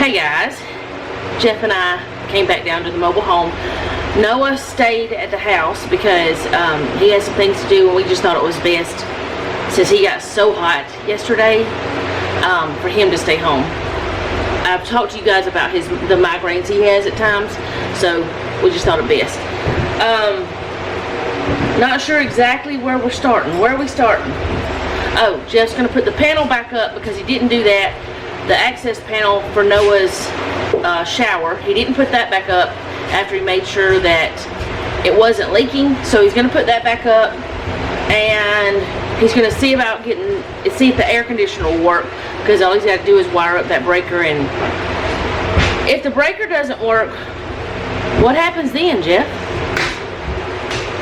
Hey guys, Jeff and I came back down to the mobile home. Noah stayed at the house because he had some things to do, and we just thought it was best, since he got so hot yesterday, for him to stay home. I've talked to you guys about the migraines he has at times, so we just thought it best. Not sure exactly where we're starting. Where are we starting? Oh, Jeff's going to put the panel back up because he didn't do that. The access panel for Noah's shower, he didn't put that back up after he made sure that it wasn't leaking. So he's going to put that back up, and he's going to see if the air conditioner will work, because all he's got to do is wire up that breaker. And if the breaker doesn't work, what happens then, Jeff?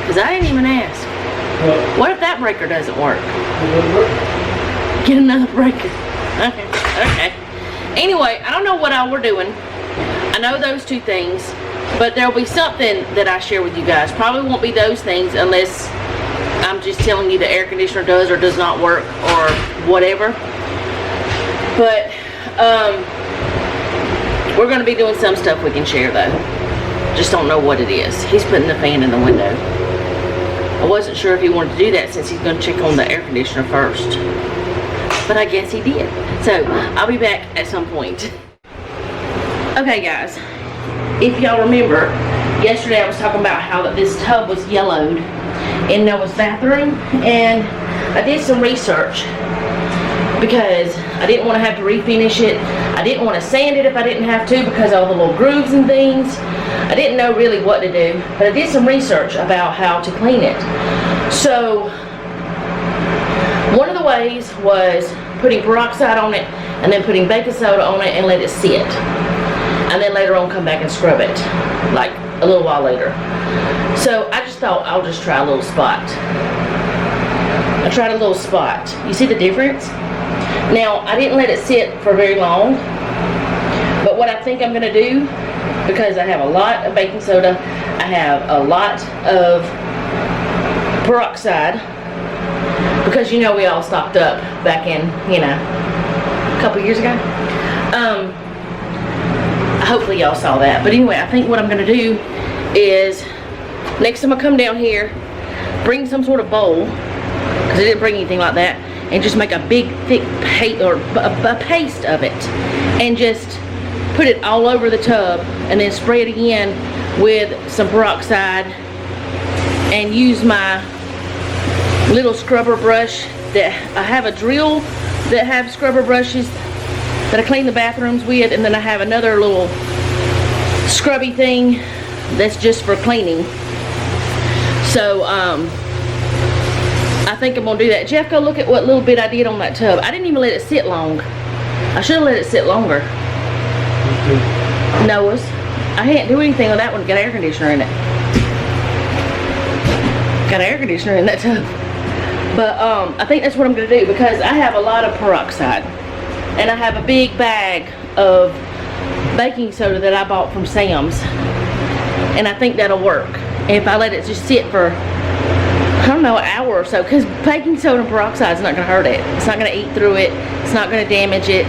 Because I didn't even ask. What if that breaker doesn't work? Get another breaker. Okay. Anyway, I don't know what all we're doing. I know those two things, but there'll be something that I share with you guys. Probably won't be those things unless I'm just telling you the air conditioner does or does not work or whatever. But we're going to be doing some stuff we can share though. Just don't know what it is. He's putting the fan in the window. I wasn't sure if he wanted to do that since he's going to check on the air conditioner first. But I guess he did. So, I'll be back at some point. Okay guys, if y'all remember, yesterday I was talking about how this tub was yellowed in Noah's bathroom, and I did some research because I didn't want to have to refinish it. I didn't want to sand it if I didn't have to because of all the little grooves and things. I didn't know really what to do, but I did some research about how to clean it. So one of the ways was putting peroxide on it and then putting baking soda on it and let it sit, and then later on come back and scrub it like a little while later. So I just thought I'll just try a little spot. I tried a little spot. You see the difference? Now I didn't let it sit for very long, but what I think I'm gonna do, because I have a lot of baking soda, I have a lot of peroxide, because you know we all stocked up back in, a couple years ago. Hopefully y'all saw that. But anyway, I think what I'm gonna do is, next time I come down here, bring some sort of bowl, because I didn't bring anything like that, and just make a big thick paste, or a paste of it, and just put it all over the tub, and then spray it again with some peroxide, and use my little scrubber brush. That I have a drill that have scrubber brushes that I clean the bathrooms with, and then I have another little scrubby thing that's just for cleaning. So I think I'm gonna do that. Jeff, go look at what little bit I did on that tub. I didn't even let it sit long. I should have let it sit longer. Noah's. I can't do anything on that one. Got air conditioner in it. Got air conditioner in that tub. But I think that's what I'm gonna do, because I have a lot of peroxide, and I have a big bag of baking soda that I bought from Sam's, and I think that'll work if I let it just sit for, I don't know, an hour or so, because baking soda and peroxide is not gonna hurt it. It's not gonna eat through it. It's not gonna damage it.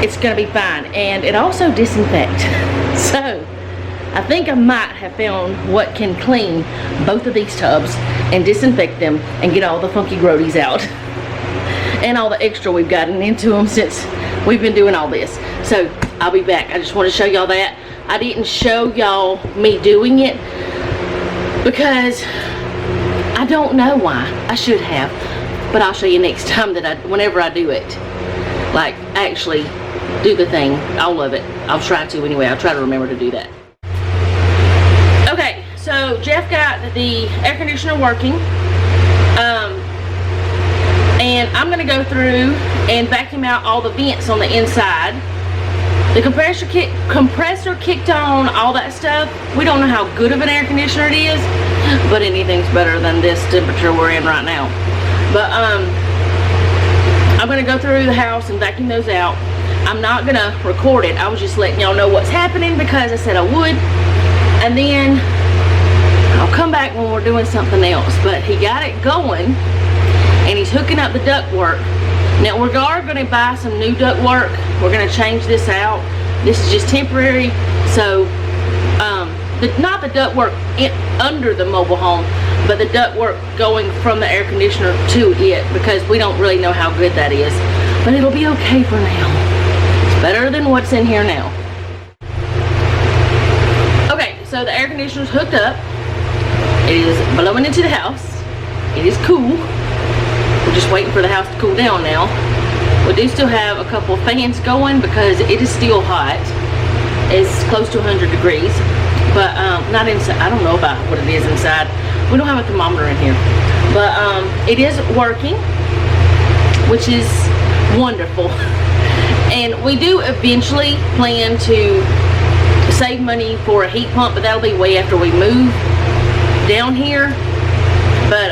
It's gonna be fine, and it also disinfects. So I think I might have found what can clean both of these tubs and disinfect them and get all the funky grodies out and all the extra we've gotten into them since we've been doing all this. So I'll be back. I just want to show y'all that. I didn't show y'all me doing it because I don't know why. I should have, but I'll show you next time whenever I do it. Like actually do the thing, all of it. I'll try to anyway. I'll try to remember to do that. Okay, so Jeff got the air conditioner working, and I'm gonna go through and vacuum out all the vents on the inside. The compressor kicked on, all that stuff. We don't know how good of an air conditioner it is, but anything's better than this temperature we're in right now. But I'm gonna go through the house and vacuum those out. I'm not gonna record it. I was just letting y'all know what's happening because I said I would, and then I'll come back when we're doing something else. But he got it going, and he's hooking up the ductwork. Now we are going to buy some new ductwork. We're going to change this out This is just temporary. So, not the ductwork under the mobile home, but the ductwork going from the air conditioner to it, because we don't really know how good that is. But it'll be okay for now. It's better than what's in here now. Okay, so the air conditioner's hooked up. It is blowing into the house. It is cool. We're just waiting for the house to cool down now. We do still have a couple of fans going because it is still hot. It's close to 100 degrees, but not inside. I don't know about what it is inside. We don't have a thermometer in here, but it is working, which is wonderful. And we do eventually plan to save money for a heat pump, but that'll be way after we move down here. But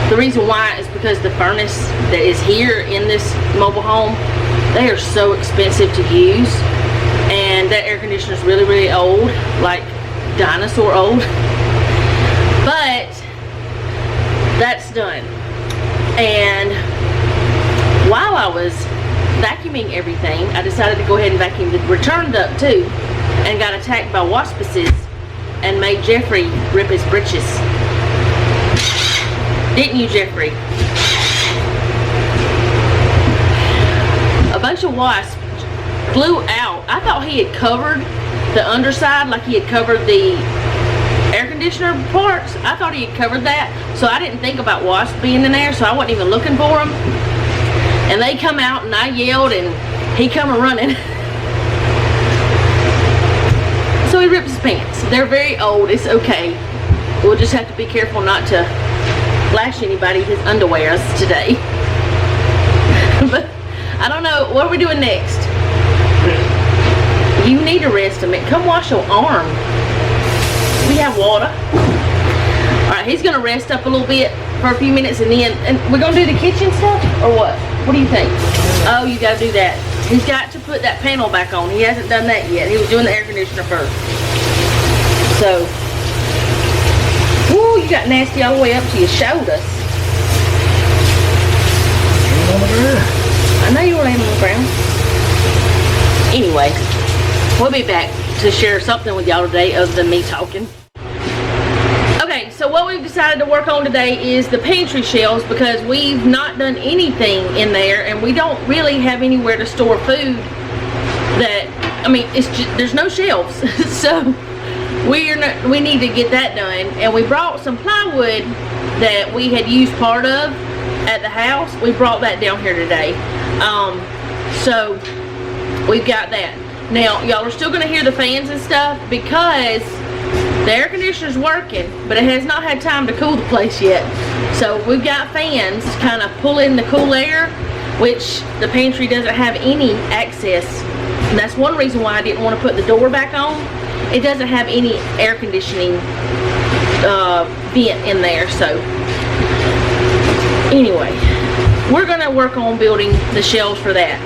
the reason why is because the furnace that is here in this mobile home, they are so expensive to use, and that air conditioner is really, really old, like dinosaur old. But that's done. And while I was vacuuming everything, I decided to go ahead and vacuum the return duct too, and got attacked by waspices and made Jeffrey rip his britches. Didn't you, Jeffrey? A bunch of wasps flew out. I thought he had covered the underside, like he had covered the air conditioner parts. I thought he had covered that, so I didn't think about wasps being in there, so I wasn't even looking for them. And they come out, and I yelled, and he come running. So he ripped his pants. They're very old. It's okay. We'll just have to be careful not to flash anybody his underwears today. But I don't know. What are we doing next? You need to rest a minute. Come wash your arm. We have water. Alright, he's going to rest up a little bit for a few minutes, and then we're going to do the kitchen stuff, or what? What do you think? Oh, you got to do that. He's got to put that panel back on. He hasn't done that yet. He was doing the air conditioner first. So, woo, you got nasty all the way up to your shoulders. I know you were laying on the ground. Anyway, we'll be back to share something with y'all today other than me talking. Okay, so what we've decided to work on today is the pantry shelves, because we've not done anything in there, and we don't really have anywhere to store food. That, I mean, it's just, there's no shelves. So we need to get that done. And we brought some plywood that we had used part of at the house. We brought that down here today. So we've got that. Now, y'all are still going to hear the fans and stuff because the air conditioner's working, but it has not had time to cool the place yet. So we've got fans kind of pulling the cool air, which the pantry doesn't have any access. And that's one reason why I didn't want to put the door back on. It doesn't have any air conditioning vent in there. So anyway, we're going to work on building the shelves for that.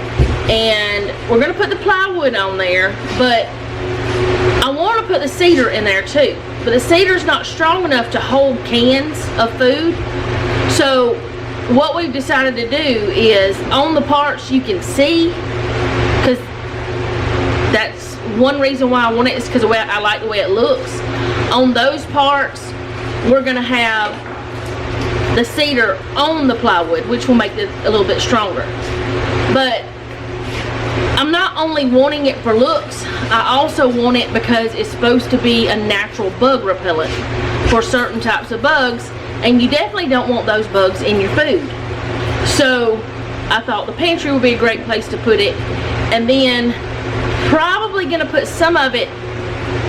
And we're going to put the plywood on there, but I want to put the cedar in there too, but the cedar's not strong enough to hold cans of food. So what we've decided to do is on the parts you can see, because that's one reason why I want it, is because I like the way it looks. On those parts, we're going to have the cedar on the plywood, which will make it a little bit stronger. But I'm not only wanting it for looks, I also want it because it's supposed to be a natural bug repellent for certain types of bugs, and you definitely don't want those bugs in your food. So I thought the pantry would be a great place to put it, and then probably going to put some of it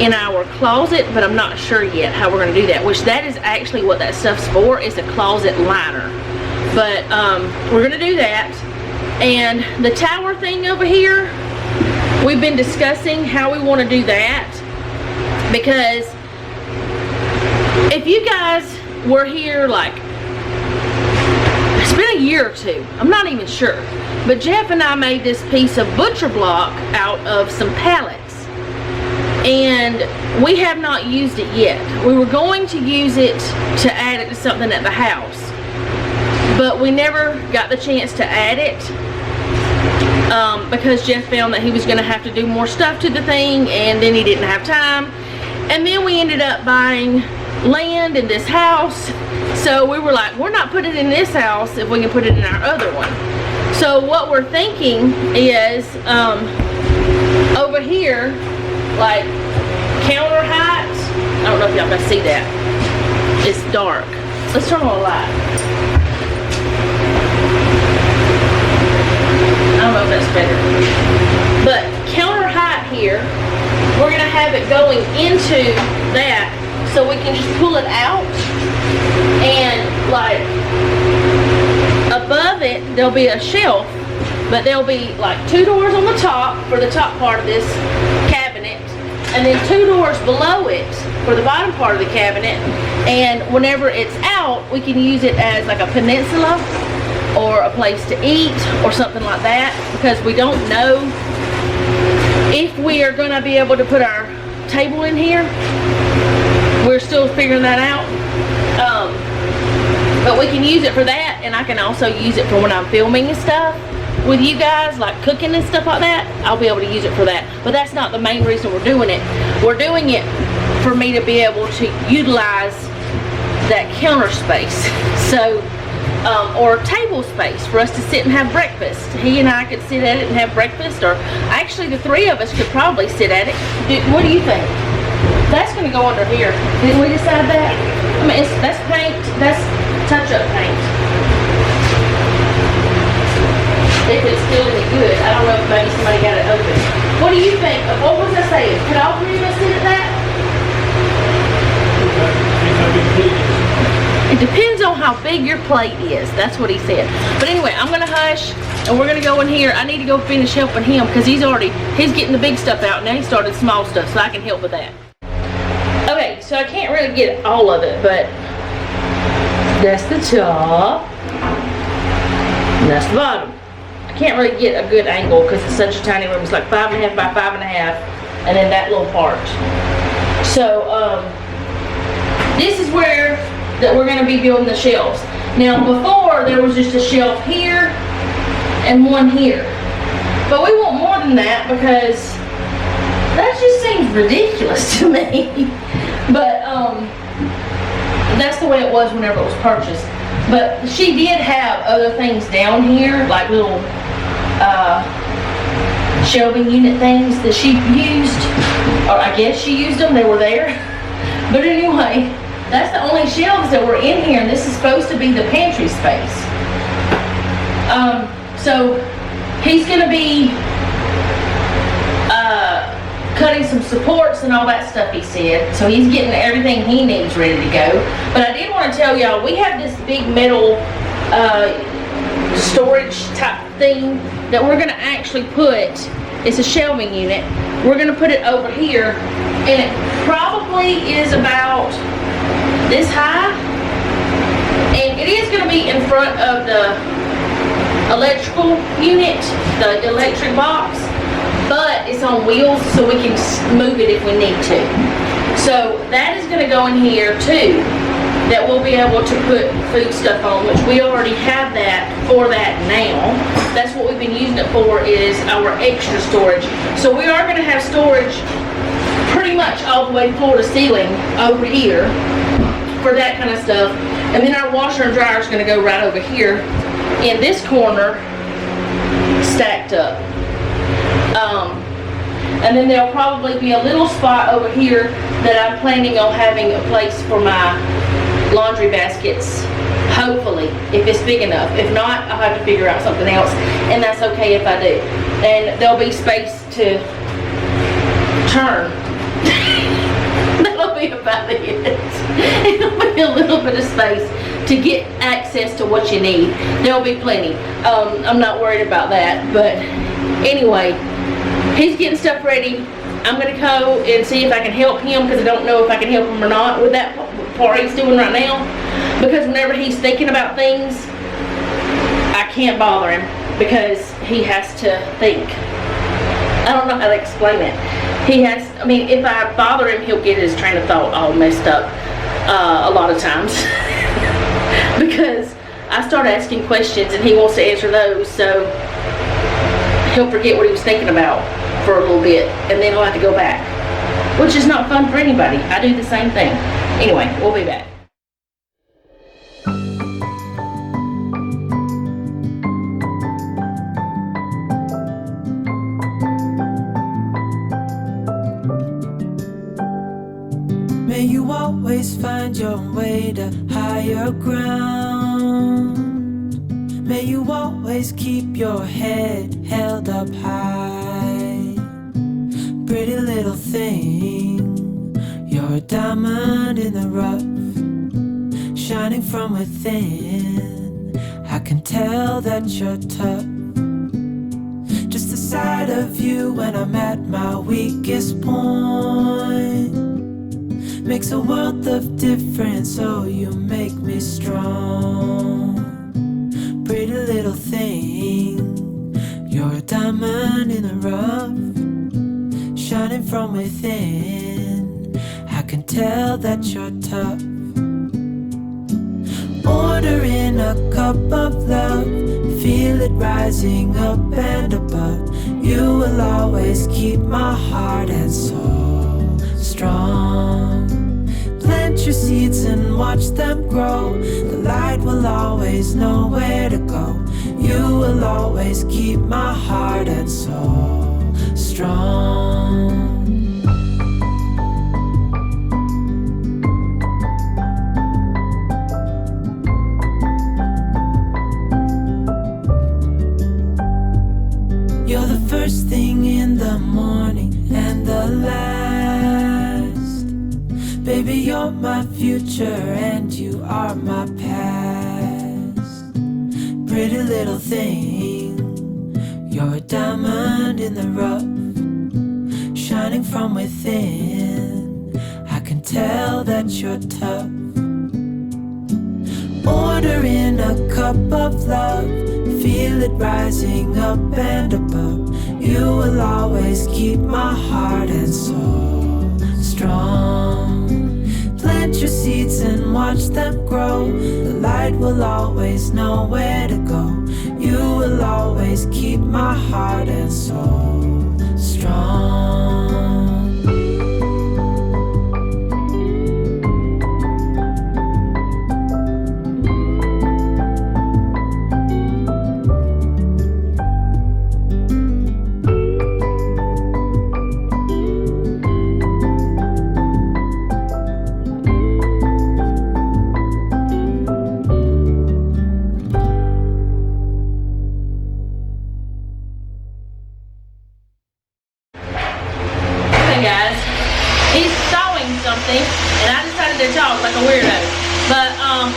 in our closet, but I'm not sure yet how we're going to do that, which that is actually what that stuff's for, is a closet liner. But we're going to do that. And the tower thing over here, we've been discussing how we want to do that, because if you guys were here, like, it's been a year or two, I'm not even sure, but Jeff and I made this piece of butcher block out of some pallets, and we have not used it yet. We were going to use it to add it to something at the house, but we never got the chance to add it. because Jeff found that he was going to have to do more stuff to the thing, and then he didn't have time. And then we ended up buying land in this house. So we were like, we're not putting it in this house if we can put it in our other one. So what we're thinking is over here, like counter height. I don't know if y'all can see that. It's dark. Let's turn on a light. I don't know if that's better. But counter height here, we're gonna have it going into that, so we can just pull it out, and like above it there'll be a shelf, but there'll be like 2 doors on the top for the top part of this cabinet, and then 2 doors below it for the bottom part of the cabinet. And whenever it's out, we can use it as like a peninsula or a place to eat or something like that, because we don't know if we are going to be able to put our table in here. We're still figuring that out. But we can use it for that, and I can also use it for when I'm filming and stuff with you guys, like cooking and stuff like that. I'll be able to use it for that. But that's not the main reason we're doing it. We're doing it for me to be able to utilize that counter space. So, or table space for us to sit and have breakfast. He and I could sit at it and have breakfast, or actually the 3 of us could probably sit at it. What do you think? That's going to go under here. Didn't we decide that? I mean, that's paint. That's touch-up paint. If it's still any good. I don't know if maybe somebody got it open. What do you think? What was I saying? Could all 3 of us sit at that? It depends on how big your plate is. That's what he said. But anyway, I'm going to hush, and we're going to go in here. I need to go finish helping him, because he's getting the big stuff out. Now he started small stuff, so I can help with that. Okay, so I can't really get all of it, but that's the top, and that's the bottom. I can't really get a good angle because it's such a tiny room. It's like 5.5 by 5.5, and then that little part. So this is where that we're going to be building the shelves. Now before, there was just a shelf here and one here, but we want more than that because that just seems ridiculous to me. But that's the way it was whenever it was purchased. But she did have other things down here, like little shelving unit things that she used, or I guess she used them, they were there. But anyway, that's the only shelves that were in here, and this is supposed to be the pantry space. So he's going to be cutting some supports and all that stuff, he said. So he's getting everything he needs ready to go. But I did want to tell y'all, we have this big metal storage type thing that we're going to actually put. It's a shelving unit. We're going to put it over here, and it probably is about this high, and it is going to be in front of the electrical unit, the electric box, but it's on wheels, so we can move it if we need to. So that is going to go in here too, that we'll be able to put food stuff on, which we already have that for that now. That's what we've been using it for, is our extra storage. So we are going to have storage pretty much all the way floor to ceiling over here for that kind of stuff. And then our washer and dryer is going to go right over here in this corner, stacked up. And then there'll probably be a little spot over here that I'm planning on having a place for my laundry baskets, hopefully, if it's big enough. If not, I'll have to figure out something else, and that's okay if I do. And there'll be space to turn. That'll be about it. It'll be a little bit of space to get access to what you need. There'll be plenty. I'm not worried about that, but anyway, he's getting stuff ready. I'm going to go and see if I can help him, because I don't know if I can help him or not with that part he's doing right now. Because whenever he's thinking about things, I can't bother him because he has to think. I don't know how to explain it. He has, I mean, if I bother him, he'll get his train of thought all messed up a lot of times. Because I start asking questions and he wants to answer those, so he'll forget what he was thinking about for a little bit, and then he'll have to go back, which is not fun for anybody. I do the same thing. Anyway, we'll be back. May you always find your way to higher ground. May you always keep your head held up high. Pretty little thing, you're a diamond in the rough, shining from within. I can tell that you're tough. Just the sight of you when I'm at my weakest point makes a world of difference, oh you make me strong. Pretty little thing, you're a diamond in the rough, shining from within. I can tell that you're tough. Ordering a cup of love, feel it rising up and above. You will always keep my heart and soul strong. Plant your seeds and watch them grow. The light will always know where to go. You will always keep my heart and soul strong. You're the first thing in the morning and the last. Baby, you're my future and you are my past. Pretty little thing, you're a diamond in the rough, shining from within. I can tell that you're tough. Ordering a cup of love, feel it rising up and above. You will always keep my heart and soul strong. Plant your seeds and watch them grow. The light will always know where to go. You will always keep my heart and soul strong.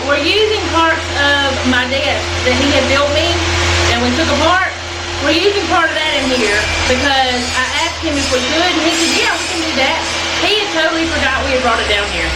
We're using parts of my desk that he had built me and we took apart. We're using part of that in here because I asked him if we could and he said, yeah, we can do that. He had totally forgot we had brought it down here.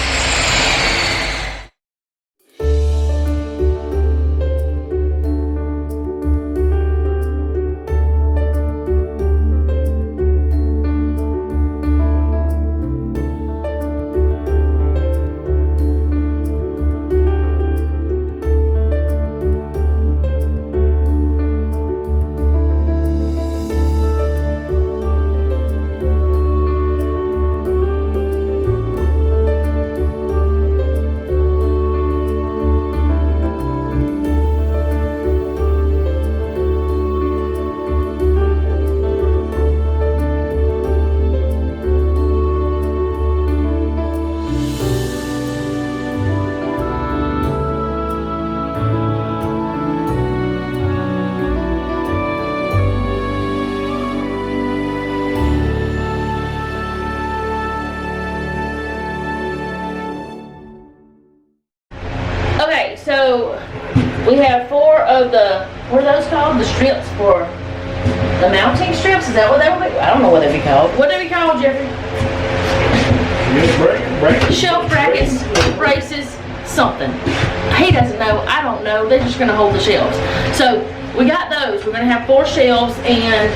So we have 4 of the, what are those called? The strips for the mounting strips? Is that what they would be? I don't know what they'd be called. What they be called, Jeffrey? Shelf brackets, braces, something. He doesn't know. I don't know. They're just going to hold the shelves. So we got those. We're going to have 4 shelves, and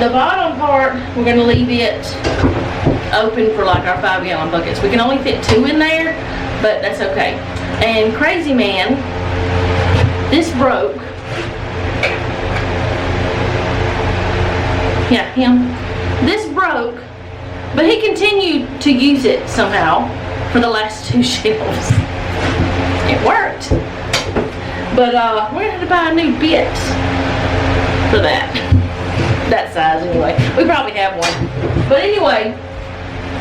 the bottom part, we're going to leave it open for like our 5-gallon buckets. We can only fit 2 in there, but that's okay. And Crazy Man, this broke. Yeah, him. This broke, but he continued to use it somehow for the last 2 shelves. It worked. But we're gonna have to buy a new bit for that size anyway. We probably have one. But anyway,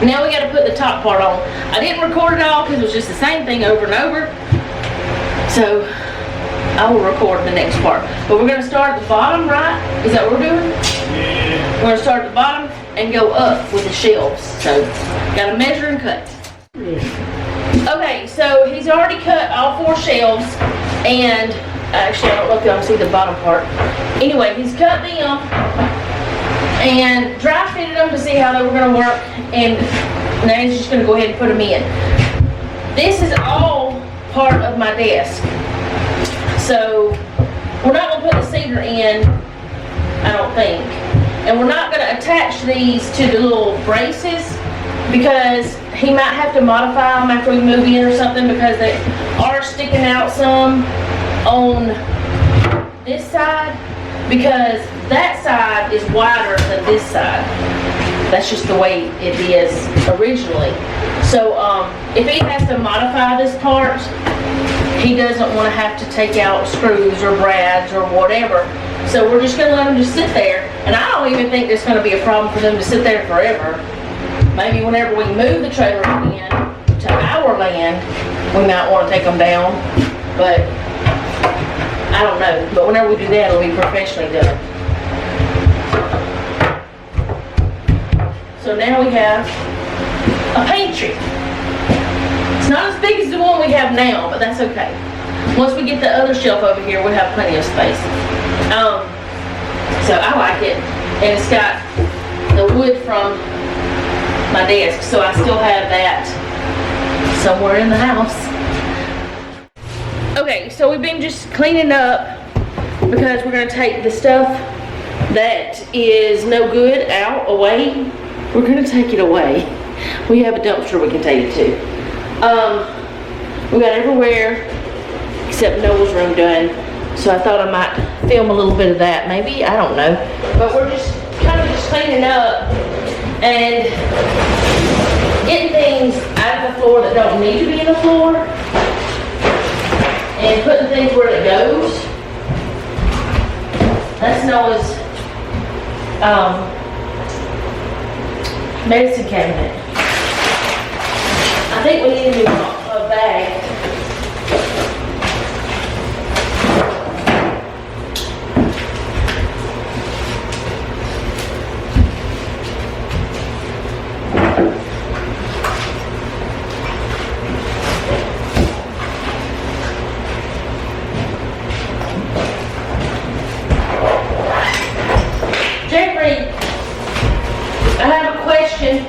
now we gotta put the top part on. I didn't record it all because it was just the same thing over and over. So I will record the next part. But we're gonna start at the bottom, right? Is that what we're doing? Yeah. We're gonna start at the bottom and go up with the shelves. So gotta measure and cut. Okay, so he's already cut all 4 shelves, and actually I don't know if y'all can see the bottom part. Anyway, he's cut them and dry fitted them to see how they were gonna work, and now he's just gonna go ahead and put them in. This is all part of my desk. So we're not gonna put the cedar in, I don't think. And we're not gonna attach these to the little braces because he might have to modify them after we move in or something, because they are sticking out some on this side, because that side is wider than this side. That's just the way it is originally. So if he has to modify this part, he doesn't want to have to take out screws or brads or whatever. So we're just going to let them just sit there. And I don't even think there's going to be a problem for them to sit there forever. Maybe whenever we move the trailer again to our land, we might want to take them down. But I don't know. But whenever we do that, it'll be professionally done. So now we have a pantry. It's not as big as the one we have now, but that's okay. Once we get the other shelf over here, we'll have plenty of space. So I like it. And it's got the wood from my desk, so I still have that somewhere in the house. Okay, so we've been just cleaning up because we're going to take the stuff that is no good out, away. We're going to take it away. We have a dumpster we can take it to. We got everywhere except Noah's room done, so I thought I might film a little bit of that, maybe, I don't know. But we're just kind of just cleaning up and getting things out of the floor that don't need to be in the floor, and putting things where it goes. That's Noah's medicine cabinet. I think we need a new bag. Jeffrey, I have a question.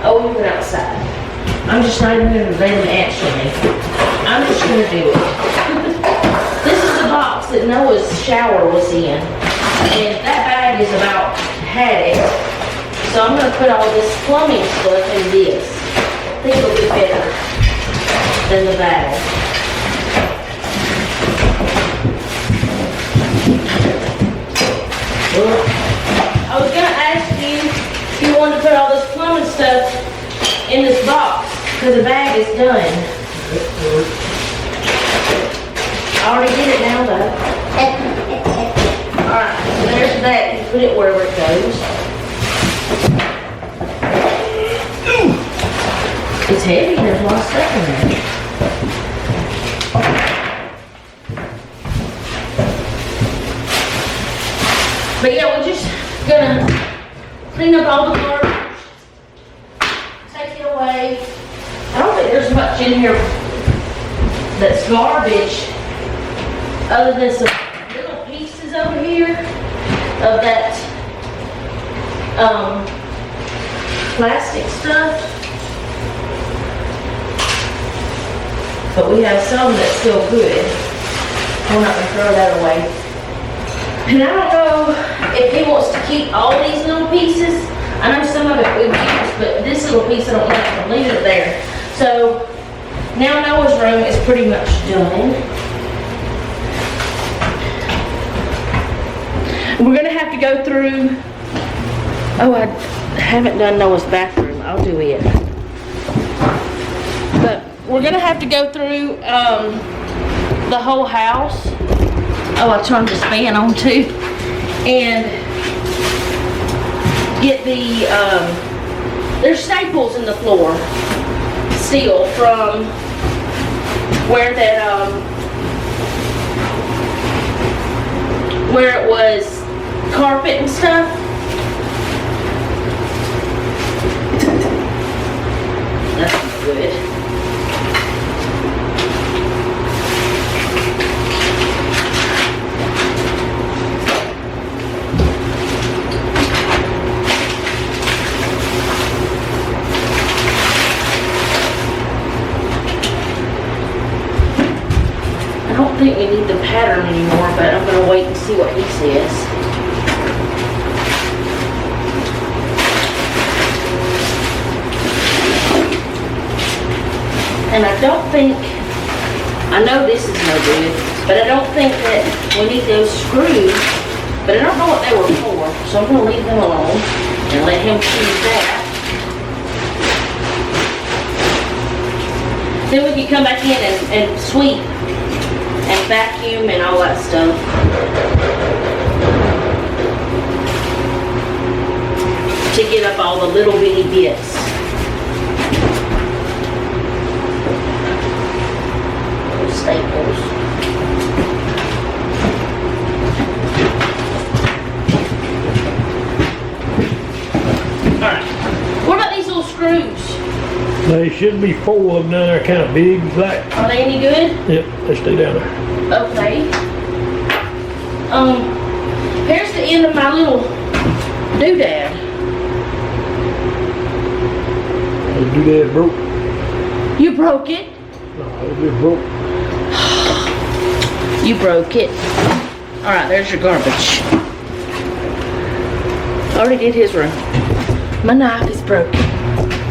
Oh, we went outside. I'm just not even going to let him answer me. I'm just going to do it. This is the box that Noah's shower was in. And that bag is about had it. So I'm going to put all this plumbing stuff in this. I think it'll be better than the bag. I was going to ask you if you wanted to put all this plumbing stuff in this box, because the bag is done. I already did it now though. Alright, so there's that. You put it wherever it goes. It's heavy, there's a lot of stuff in there. But yeah, we're just gonna clean up all the garbage, take it away. I don't think there's much in here that's garbage, other than some little pieces over here of that plastic stuff. But we have some that's still good. We're not gonna throw that away. And I don't know if he wants to keep all these little pieces. I know some of it we've used, but this little piece I don't like to leave it there. So now Noah's room is pretty much done. We're gonna have to go through, oh, I haven't done Noah's bathroom. I'll do it. But we're gonna have to go through the whole house. Oh, I turned this fan on too. And get the, there's staples in the floor still from where that, where it was carpet and stuff. That's not good. I don't think we need the pattern anymore, but I'm gonna wait and see what he says. And I don't think, I know this is no good, but I don't think that we need those screws, but I don't know what they were for, so I'm gonna leave them alone and let him choose that. Then we can come back in and sweep and vacuum and all that stuff. To get up all the little bitty bits. Little staples. Alright. What about these little screws? There should be 4 of them down there, kind of big, black. Are they any good? Yep, they stay down there. Okay. Here's the end of my little doodad. The doodad broke. You broke it? No, it just broke. You broke it. Alright, there's your garbage. Already did his room. My knife is broken.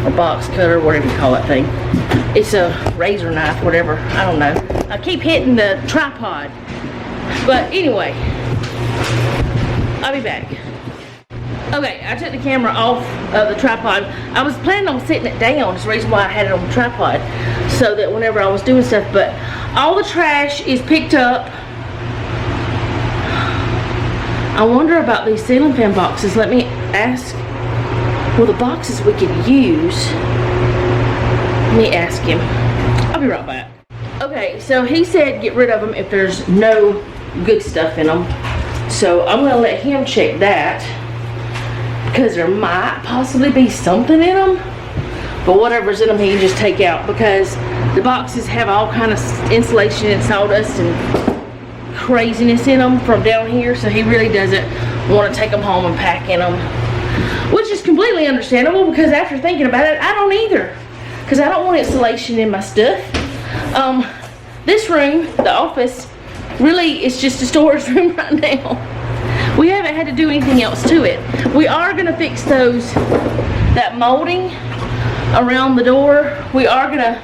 Or box cutter, whatever you call that thing. It's a razor knife, whatever. I don't know. I keep hitting the tripod. But anyway, I'll be back. Okay, I took the camera off of the tripod. I was planning on sitting it down. That's the reason why I had it on the tripod. So that whenever I was doing stuff. But all the trash is picked up. I wonder about these ceiling fan boxes. Let me ask. Well, the boxes we could use. Let me ask him. I'll be right back. Okay, so he said get rid of them if there's no good stuff in them. So I'm gonna let him check that because there might possibly be something in them. But whatever's in them, he can just take out because the boxes have all kind of insulation and sawdust and craziness in them from down here. So he really doesn't want to take them home and pack in them. Which is completely understandable because after thinking about it, I don't either. Because I don't want insulation in my stuff. This room, the office, really is just a storage room right now. We haven't had to do anything else to it. We are going to fix that molding around the door. We are going to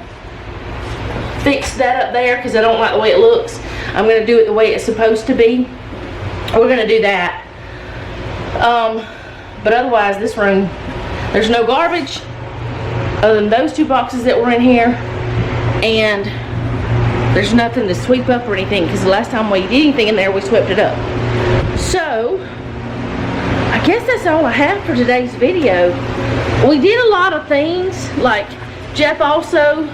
fix that up there because I don't like the way it looks. I'm going to do it the way it's supposed to be. We're going to do that. But otherwise, this room, there's no garbage other than those 2 boxes that were in here. And there's nothing to sweep up or anything because the last time we did anything in there, we swept it up. So, I guess that's all I have for today's video. We did a lot of things, like Jeff also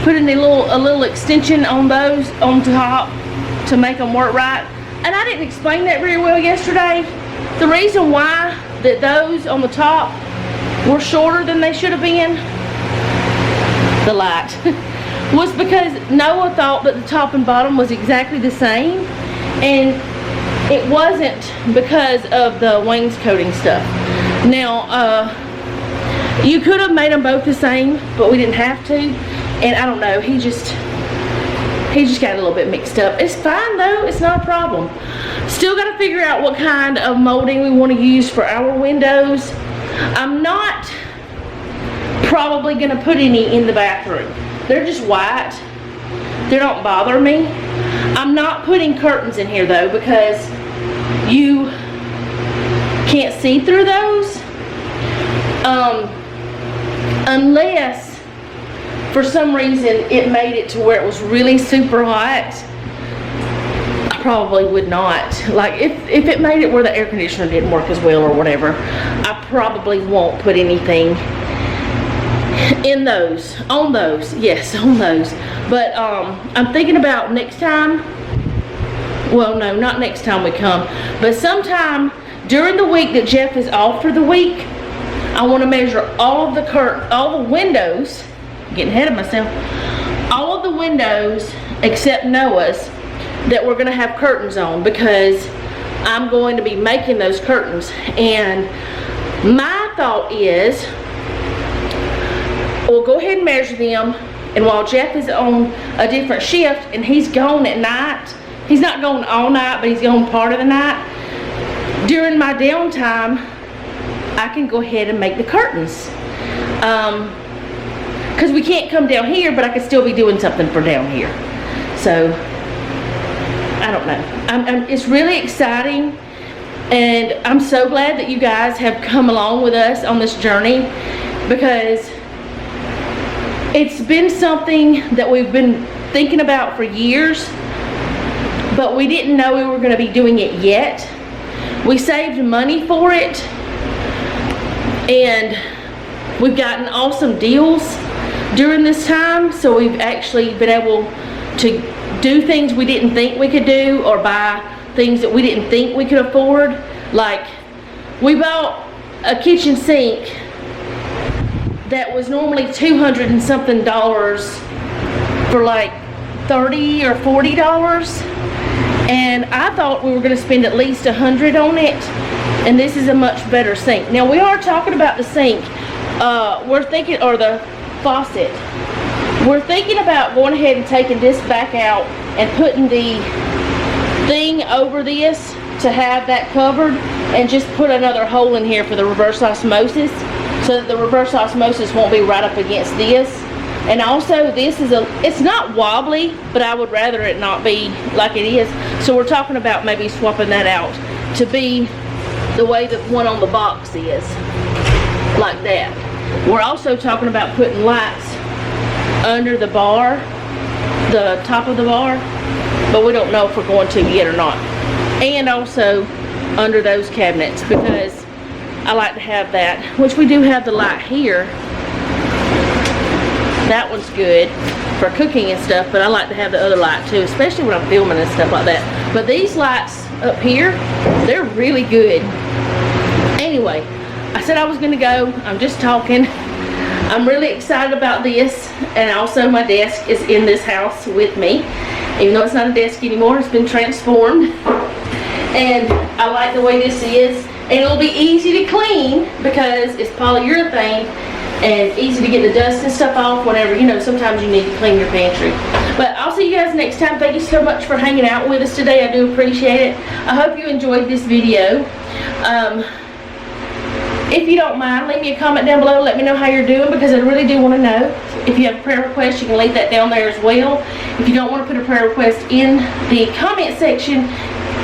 put in a little extension on those on top to make them work right. And I didn't explain that very well yesterday. The reason why that those on the top were shorter than they should have been, the light, was because Noah thought that the top and bottom was exactly the same, and it wasn't because of the wainscoting stuff. Now, you could have made them both the same, but we didn't have to, and I don't know, he just got a little bit mixed up. It's fine though, it's not a problem. Still got to figure out what kind of molding we want to use for our windows. I'm not probably going to put any in the bathroom. They're just white. They don't bother me. I'm not putting curtains in here though because you can't see through those. Unless for some reason it made it to where it was really super hot, I probably would not. Like if it made it where the air conditioner didn't work as well or whatever, I probably won't put anything in those, on those, yes, on those. But I'm thinking about next time, well no, not next time we come, but sometime during the week that Jeff is off for the week, I want to measure all of the windows, getting ahead of myself, all of the windows except Noah's that we're going to have curtains on, because I'm going to be making those curtains. And my thought is, we'll go ahead and measure them, and while Jeff is on a different shift and he's gone at night, he's not going all night, but he's gone part of the night, during my downtime I can go ahead and make the curtains, because we can't come down here, but I could still be doing something for down here. So I don't know, it's really exciting, and I'm so glad that you guys have come along with us on this journey, because it's been something that we've been thinking about for years, but we didn't know we were going to be doing it yet. We saved money for it, and we've gotten awesome deals during this time, so we've actually been able to do things we didn't think we could do, or buy things that we didn't think we could afford. Like, we bought a kitchen sink that was normally $200 and something for like $30 or $40, and I thought we were going to spend at least $100 on it, and this is a much better sink. Now we are talking about the sink, we're thinking, or the faucet, we're thinking about going ahead and taking this back out and putting the thing over this to have that covered, and just put another hole in here for the reverse osmosis, so that the reverse osmosis won't be right up against this. And also, this is it's not wobbly, but I would rather it not be like it is. So we're talking about maybe swapping that out to be the way the one on the box is, like that. We're also talking about putting lights under the bar, the top of the bar, but we don't know if we're going to yet or not. And also under those cabinets, because I like to have that, which we do have the light here. That one's good for cooking and stuff, but I like to have the other light too, especially when I'm filming and stuff like that. But these lights up here, they're really good. Anyway, I said I was gonna go. I'm just talking. I'm really excited about this, and also my desk is in this house with me. Even though it's not a desk anymore, it's been transformed. And I like the way this is. And it'll be easy to clean because it's polyurethane, and easy to get the dust and stuff off whenever, you know, sometimes you need to clean your pantry. But I'll see you guys next time. Thank you so much for hanging out with us today. I do appreciate it. I hope you enjoyed this video. If you don't mind, leave me a comment down below. Let me know how you're doing, because I really do want to know. If you have a prayer request, you can leave that down there as well. If you don't want to put a prayer request in the comment section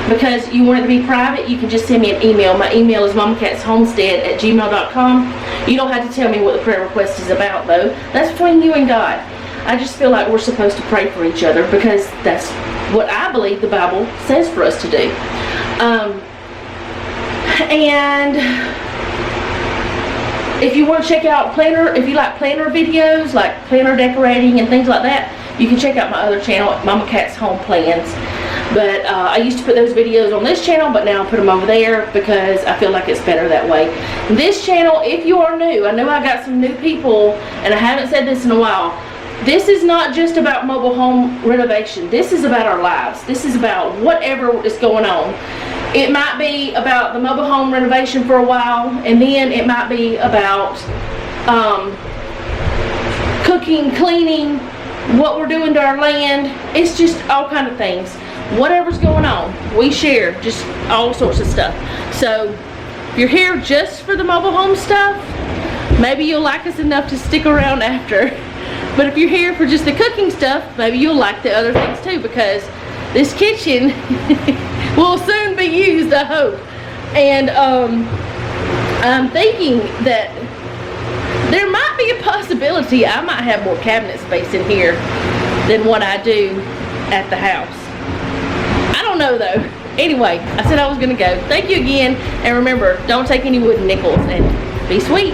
because you want it to be private, you can just send me an email. My email is mamacatsHomestead@gmail.com. You don't have to tell me what the prayer request is about, though. That's between you and God. I just feel like we're supposed to pray for each other, because that's what I believe the Bible says for us to do. And if you want to check out planner, if you like planner videos, like planner decorating and things like that, you can check out my other channel at Mama Cat's Home Plans. But I used to put those videos on this channel, but now I put them over there because I feel like it's better that way. This channel, if you are new, I know I got some new people, and I haven't said this in a while. This is not just about mobile home renovation. This is about our lives. This is about whatever is going on. It might be about the mobile home renovation for a while, and then it might be about cooking, cleaning, what we're doing to our land. It's just all kind of things. Whatever's going on, we share just all sorts of stuff. So if you're here just for the mobile home stuff, maybe you'll like us enough to stick around after. But if you're here for just the cooking stuff, maybe you'll like the other things too, because this kitchen will soon be used, I hope. And I'm thinking that there might be a possibility I might have more cabinet space in here than what I do at the house. I don't know though. Anyway, I said I was gonna go. Thank you again, and remember, don't take any wooden nickels, and be sweet.